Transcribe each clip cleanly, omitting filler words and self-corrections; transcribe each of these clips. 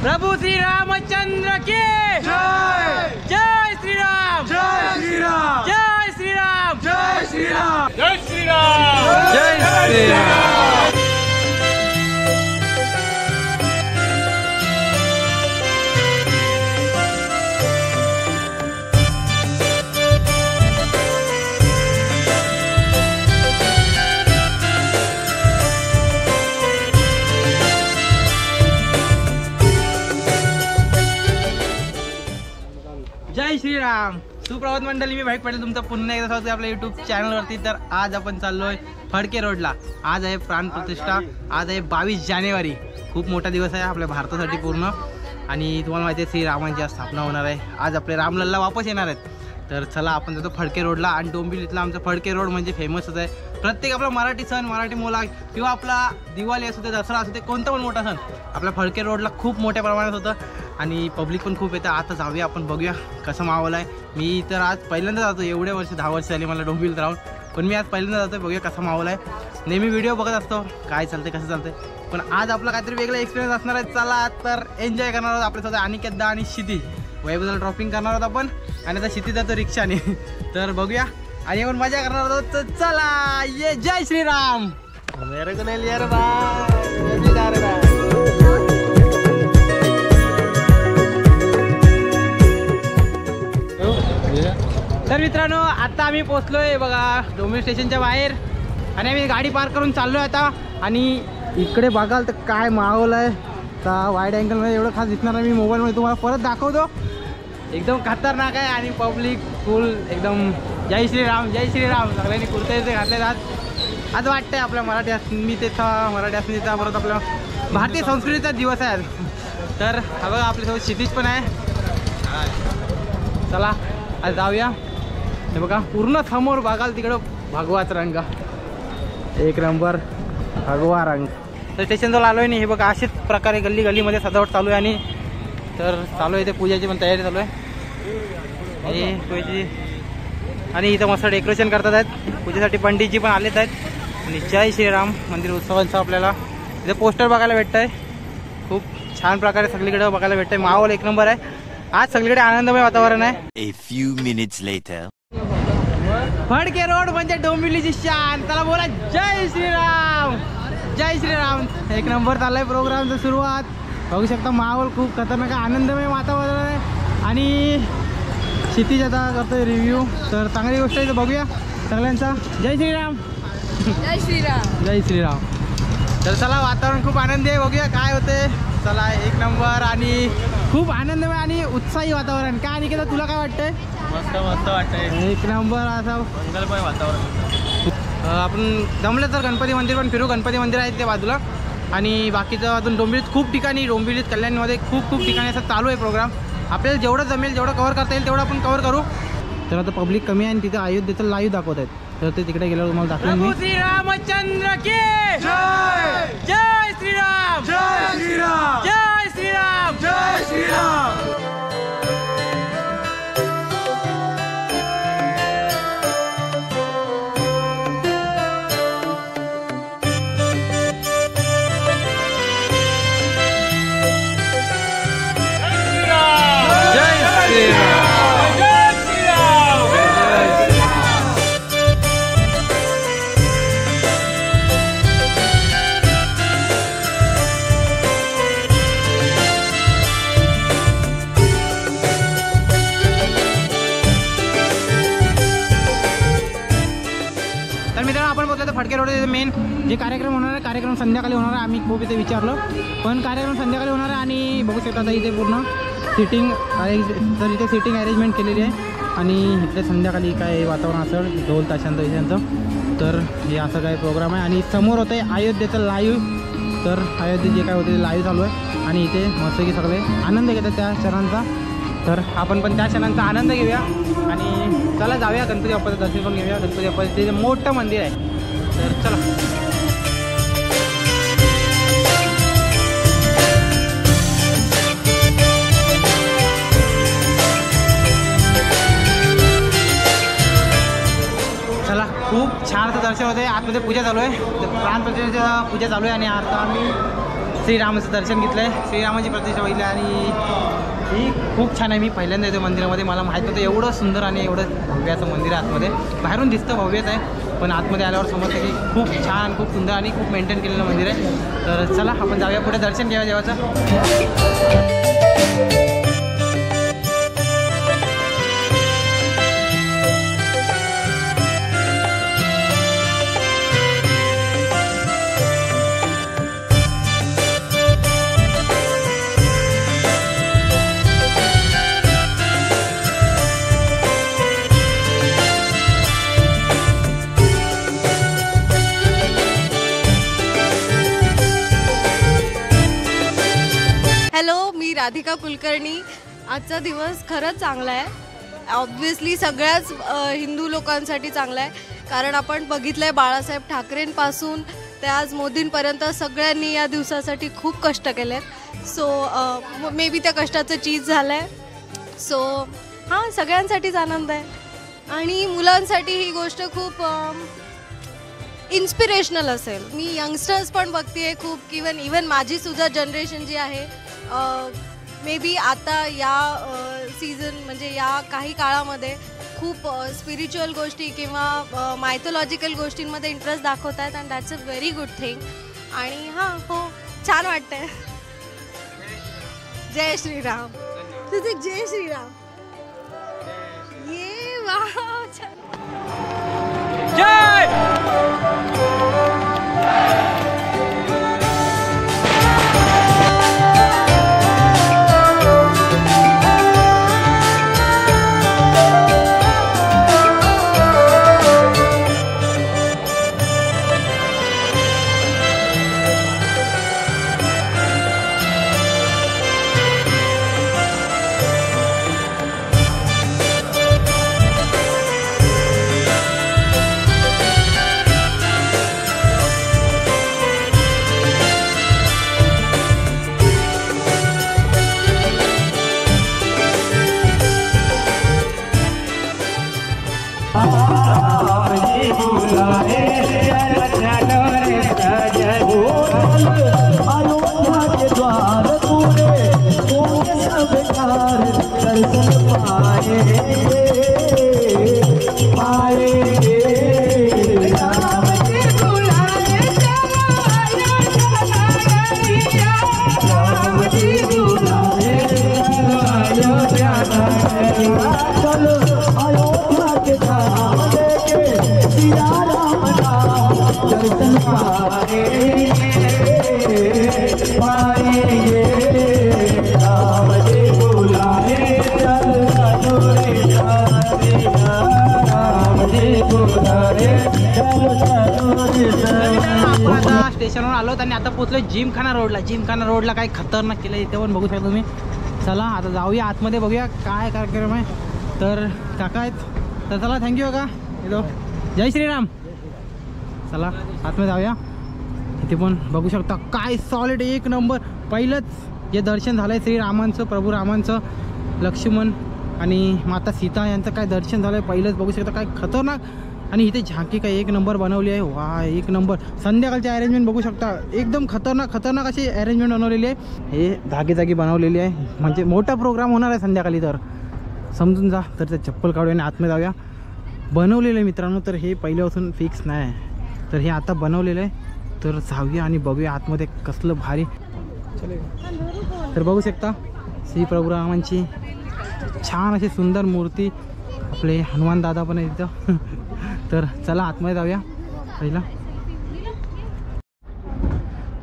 प्रभु श्री रामचंद्र की जय। जय श्री राम। जय श्री राम। जय श्री राम। जय श्री राम। जय श्री राम। जय श्री राम। जय श्रीराम। सुप्रभात मंडळी, मी भाई पटेल तुमचं पुन्हा एकदा स्वागत आहे आपल्या यूट्यूब चॅनलवरती। तर आज आपण चाललोय फडके रोडला। आज आहे प्राण प्रतिष्ठा, आज आहे 22 जानेवारी। खूप मोठा दिवस आहे आपल्या भारतासाठी पूर्ण। आणि तुम्हाला माहिती आहे श्रीरामांची स्थापना होणार आहे। आज आपले रामलल्ला वापस येणार आहेत। तर चला आपण जातो फडके रोडला। आणि डोंबिवलीतला आमचा फडके रोड म्हणजे फेमसच आहे। प्रत्येक आपला मराठी सण, मराठी मोला किंवा आपला दिवाळी असू दे, दसरा असू दे, कोणता पण मोठा सण आपल्या फडके रोडला खूप मोठ्या प्रमाणात होतं। आणि पब्लिक पण खूप येतं। आता जाऊया आपण, बघूया कसं माहोल आहे। मी तर आज पहिल्यांदा जातो, एवढे वर्ष 10 वर्ष झाली मला डोंबिवलीत राहून, पण मी आज पहिल्यांदा जातो। बघूया कसा माहोल आहे। नेहमी व्हिडिओ बघत असतो काय चालते कसं चालते, पण आज आपला काहीतरी वेगळा एक्सपिरियन्स असणार आहे। चला तर एन्जॉय करणार आहोत। आपल्यासोबत अनिकेत दा आणि क्षिती वैभवला ड्रॉपिंग करणार आहोत आपण, आणि आता क्षिती जातो रिक्षाने। तर बघूया आणि आपण मजा करणार आहोत। तर चला ये। जय श्रीराम। मेरे को नहीं लिया रे भाई, मैं भी जा रहा है। तर मित्रांनो, आता आम्ही पोहोचलोय बघा डोंबिवली स्टेशनच्या बाहेर, आणि आम्ही गाडी पार्क करून चाललोय आता। आणि इकडे बघाल तर काय माहोल आहे। तर वाईड अँगलमध्ये एवढं खास दिसणार नाही, मी मोबाईलमध्ये तुम्हाला परत दाखवतो। एकदम खतरनाक आहे आणि पब्लिक फुल एकदम जय श्रीराम जय श्रीराम सगळ्यांनी कुर्ते घातले जात। आज वाटतंय आपल्या मराठी अस्मितेचा, मराठी अस्मितेचा परत आपल्या भारतीय संस्कृतीचा दिवस आहे आज। तर हा बघा आपल्यासोबत क्षितिज पण आहे। चला आज जाऊया। हे बघा पूर्ण समोर बघाल तिकडं भगवाचा रंग, एक नंबर भगवा रंग। तर स्टेशनजवळ आलोय नाही, हे बघा अशाच प्रकारे गल्ली गल्लीमध्ये सजावट चालू आहे। आणि तर चालू आहे ते पूजाची पण तयारी चालू आहे। आणि इथं मस्त डेकोरेशन करतात आहेत, पूजेसाठी पंडितजी पण आलेत आहेत। आणि जय श्रीराम मंदिर उत्सवांचं आपल्याला इथं पोस्टर बघायला भेटत आहे। खूप छान प्रकारे सगळीकडे बघायला भेटत आहे। माहोल एक नंबर आहे आज, सगळीकडे आनंदमय वातावरण आहे। A few minutes later. Phadke road म्हणजे डोंबिवलीची शान। त्याला बोला जय श्रीराम जय श्रीराम। एक नंबर चाललाय प्रोग्रामची सुरुवात। बघू शकता माहोल खूप खतरनाक आनंदमय वातावरण आहे। आणि क्षितिज आता करतोय रिव्ह्यू, तर चांगली गोष्ट आहे। तर बघूया सगळ्यांचा जय श्रीराम जय श्रीराम जय श्रीराम। तर चला वातावरण खूप आनंदी आहे, बघूया काय होते। चला एक नंबर आणि खूप आनंदमय आणि उत्साही वातावरण। काय निकेत तुला काय वाटतंय? मस्त मस्त वाटतंय, एक नंबर असं मंगलमय वातावरण। आपण जमलं तर गणपती मंदिर पण फिरू, गणपती मंदिर आहे त्या बाजूला। आणि बाकीचं अजून डोंबिवलीत खूप ठिकाणी, डोंबिवलीत कल्याणमध्ये खूप खूप ठिकाणी असं चालू आहे प्रोग्राम। आपल्याला जेवढं जमेल, जेवढं कव्हर करता येईल तेवढं आपण कव्हर करू। तर आता पब्लिक कमी आहे आणि तिथे अयोध्येचं लाईव्ह दाखवत आहेत, तर ते तिकडे गेल्यावर तुम्हाला दाखवेन मी। श्री रामचंद्र की जय। जय श्रीराम जय श्रीराम। जय श्रीराम जय श्रीराम। फडके रोड मेन जे कार्यक्रम होणार आहे, कार्यक्रम संध्याकाळी होणार आहे। आम्ही खूप इथे विचारलं, पण कार्यक्रम संध्याकाळी होणार आहे। आणि बघू शकता आता इथे पूर्ण सिटिंग तर इथे सिटिंग अरेंजमेंट केलेली आहे। आणि इथे संध्याकाळी काय वातावरण असेल ढोल ताशांचं। तर हे असं काय प्रोग्राम आहे। आणि समोर होतं आहे अयोध्येचं लाईव्ह। तर अयोध्येत जे काय होते ते लाईव्ह चालू आहे। आणि इथे मस्त की सगळे आनंद घेतात त्या क्षणांचा। तर आपण पण त्या क्षणांचा आनंद घेऊया। आणि चला जाऊया गणपती बाप्पाचं दर्शन पण घेऊया। गणपती बाप्पाचं ते मोठं मंदिर आहे, तर चला। चला खूप छान असं दर्शन होते। आतमध्ये पूजा चालू आहे, प्राण प्रतिष्ठेची पूजा चालू आहे। आणि आता आम्ही श्रीरामाचं दर्शन घेतलंय, श्रीरामाची प्रतिष्ठा बघितली आणि ही खूप छान आहे. मी पहिल्यांदा येतो मंदिरामध्ये, मला माहीत नव्हतं एवढं सुंदर आणि एवढं भव्याचं मंदिर आहे. आतमध्ये बाहेरून दिसतं भव्यच आहे, पण आतमध्ये आल्यावर समजतं की खूप छान, खूप सुंदर आणि खूप मेंटेन केलेलं मंदिर आहे. तर चला आपण जाऊया पुढे, दर्शन घ्या देवाचं. हॅलो, मी राधिका कुलकर्णी. आजचा दिवस खरंच चांगला आहे. ऑब्व्हियसली सगळ्याच हिंदू लोकांसाठी चांगला आहे, कारण आपण बघितलं आहे बाळासाहेब ठाकरेंपासून ते आज मोदींपर्यंत सगळ्यांनी या दिवसासाठी खूप कष्ट केले आहेत. सो मे बी त्या कष्टाचं चीज झालं आहे. सो हां, सगळ्यांसाठीच आनंद आहे आणि मुलांसाठी ही गोष्ट खूप इन्स्पिरेशनल असेल. मी यंगस्टर्स पण बघते खूप, इवन माझी सुद्धा जनरेशन जी आहे, मे बी आता या सीझन म्हणजे या काही काळामध्ये खूप स्पिरिच्युअल गोष्टी किंवा मायथॉलॉजिकल गोष्टींमध्ये इंटरेस्ट दाखवत आहेत, and that's a very good thing. आणि हां, हो, छान वाटतंय. जय श्रीराम. तुझे जय श्रीराम. ये वा, छान. आता स्टेशनवर आलो आणि आता पोहोचलो जिमखाना रोडला. जिमखाना रोडला काय खतरनाक केलं इथे पण बघू शकता तुम्ही. चला आता जाऊया आतमध्ये, बघूया काय कार्यक्रम आहे. तर काका आहेत, तर चला थँक्यू का. हॅलो, जय श्रीराम. चला आतमध्ये जाऊया. इथे पण बघू शकता काय सॉलिड एक नंबर. पहिलंच जे दर्शन झालं आहे श्रीरामांचं, प्रभू रामांचं, लक्ष्मण आणि माता सीता यांचं काय दर्शन झालं आहे पहिलंच. बघू शकता काय खतरनाक. आणि इथे झांकी काय एक नंबर बनवली आहे. वा, एक नंबर. संध्याकाळची अरेंजमेंट बघू शकता, एकदम खतरनाक अशी अरेंजमेंट बनवलेली आहे. हे जागी बनवलेली आहे, म्हणजे मोठा प्रोग्राम होणार आहे संध्याकाळी, तर समजून जा. तर ते चप्पल काढूया आणि आतमध्ये जाऊया. बनवलेलं आहे मित्रांनो, तर हे पहिल्यापासून फिक्स नाही आहे, तर हे आता बनवलेलं आहे. तर जाऊया आणि बघूया आतमध्ये कसलं भारी. तर बघू शकता श्री प्रभू रामांची छान अशी सुंदर मूर्ती. आपले हनुमान दादा पण आहे इथं. तर चला आतमध्ये जाऊया पहिला.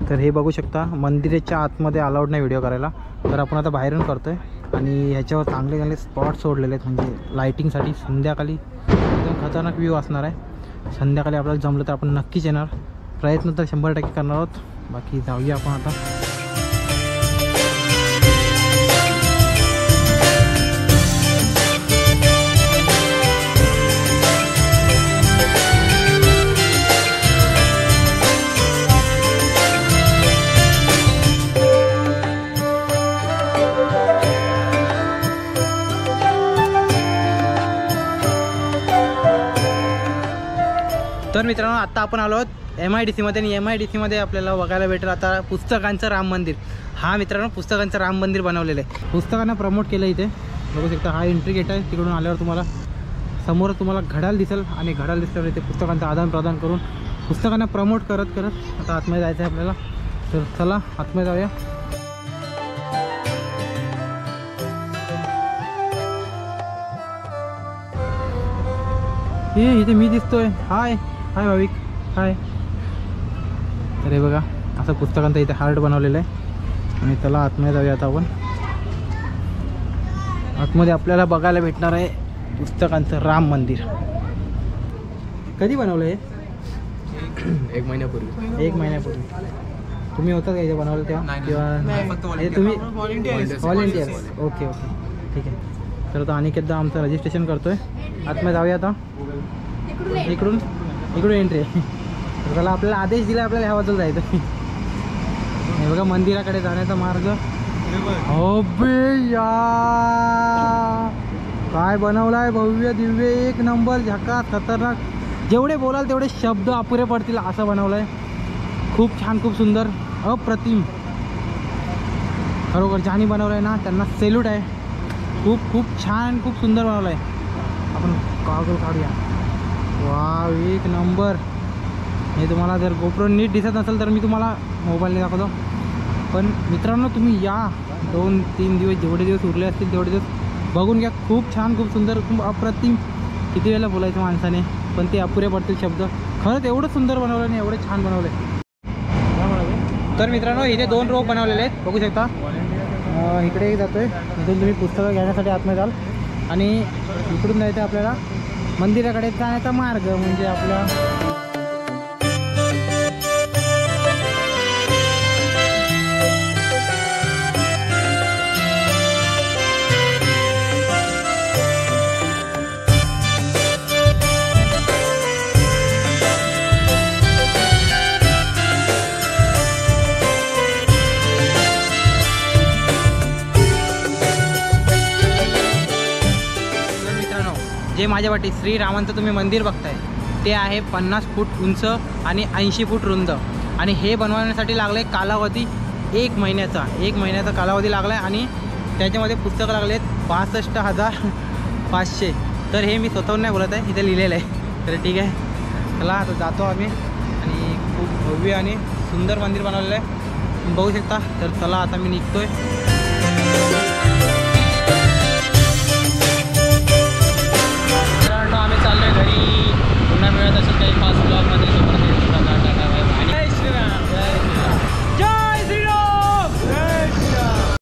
तर हे बघू शकता मंदिराच्या आतमध्ये अलाउड नाही व्हिडिओ करायला, तर आपण आता बाहेरून करतोय. आणि ह्याच्यावर चांगले स्पॉट सोडलेले आहेत, म्हणजे लाईटिंगसाठी. संध्याकाळी एकदम खतरनाक व्ह्यू असणार आहे. संध्याकाळी आपल्याला जमलं तर आपण नक्कीच येणार, प्रयत्न तर 100% करणार आहोत. बाकी जाऊया आपण आता. तर मित्रांनो आता आपण आलो आहोत MIDC मध्ये आणि MIDC मध्ये आपल्याला बघायला भेटेल आता पुस्तकांचं राम मंदिर. हा मित्रांनो पुस्तकांचं राम मंदिर बनवलेलं आहे. पुस्तकांना प्रमोट केलं इथे बघू शकता. हा एंट्री गेट आहे. तिकडून आल्यावर तुम्हाला समोर तुम्हाला घड्याळ दिसेल आणि घड्याळ दिसल्यावर इथे पुस्तकांचं आदान प्रदान करून पुस्तकांना प्रमोट करत करत आता आतमध्ये जायचं आहे आपल्याला. तर चला आतमध्ये जाऊया. हे इथे मी दिसतोय. हाय हाय भाविक हाय. तर हे बघा असं पुस्तकांचं इथे हार्ट बनवलेलं आहे आणि त्याला आतमध्ये जाऊया आता आपण. आतमध्ये आपल्याला बघायला भेटणार आहे पुस्तकांचं राम मंदिर. कधी बनवलं हे? 1 महिन्यापूर्वी. 1 महिन्यापूर्वी. तुम्ही होता का इथे बनवलं तेव्हा किंवा हे तुम्ही व्हॉलेंटियर? ओके ओके ठीक आहे. तर आता अनिकेतदा आमचं रजिस्ट्रेशन करतोय. आतमध्ये जाऊया आता. इकडून एंट्री आहे. तर त्याला आपल्याला आदेश दिला आपल्याला ह्या बाजूला जायचं. हे बघा मंदिराकडे जाण्याचा मार्ग. अबे या काय बनवलाय भव्य दिव्य एक नंबर झकास खतरनाक. जेवढे बोलाल तेवढे शब्द अपुरे पडतील असं बनवलंय. खूप छान खूप सुंदर अप्रतिम. खरोखर ज्यांनी बनवलंय ना त्यांना सेल्यूट आहे. खूप खूप छान खूप सुंदर बनवलंय. आपण गॉगल काढूया. वाव एक नंबर. हे तुम्हाला जर गोप्रो नीट दिसत नसेल तर मी तुम्हाला मोबाईलने दाखवतो. पण मित्रांनो तुम्ही या 2-3 दिवस जेवढे दिवस उरले असतील तेवढे दिवस बघून घ्या. खूप छान खूप सुंदर खूप अप्रतिम. किती वेळेला बोलायचं माणसाने पण ते अपुरे पडतील शब्द. खरंच एवढं सुंदर बनवलं आणि एवढं छान बनवलं आहे. तर मित्रांनो इथे 2 रो बनवलेले आहेत बघू शकता. इकडे जातोय. इथून तुम्ही पुस्तकं घेण्यासाठी आतमध्ये जाल आणि इकडून जायचं आपल्याला मंदिराकडे जाण्याचा मार्ग म्हणजे आपला जे माझ्या वाटी श्रीरामांचं तुम्ही मंदिर बघताय ते आहे 50 फूट उंच आणि 80 फूट रुंद. आणि हे बनवण्यासाठी लागलं आहे कालावधी 1 महिन्याचा. 1 महिन्याचा कालावधी लागला आहे आणि त्याच्यामध्ये पुस्तकं लागले आहेत 62,500. तर हे मी स्वतःहून नाही बोलत आहे इथे लिहिलेलं आहे. तर ठीक आहे चला आता जातो आम्ही. आणि खूप भव्य आणि सुंदर मंदिर बनवलेलं आहे बघू शकता. तर चला आता मी निघतोय.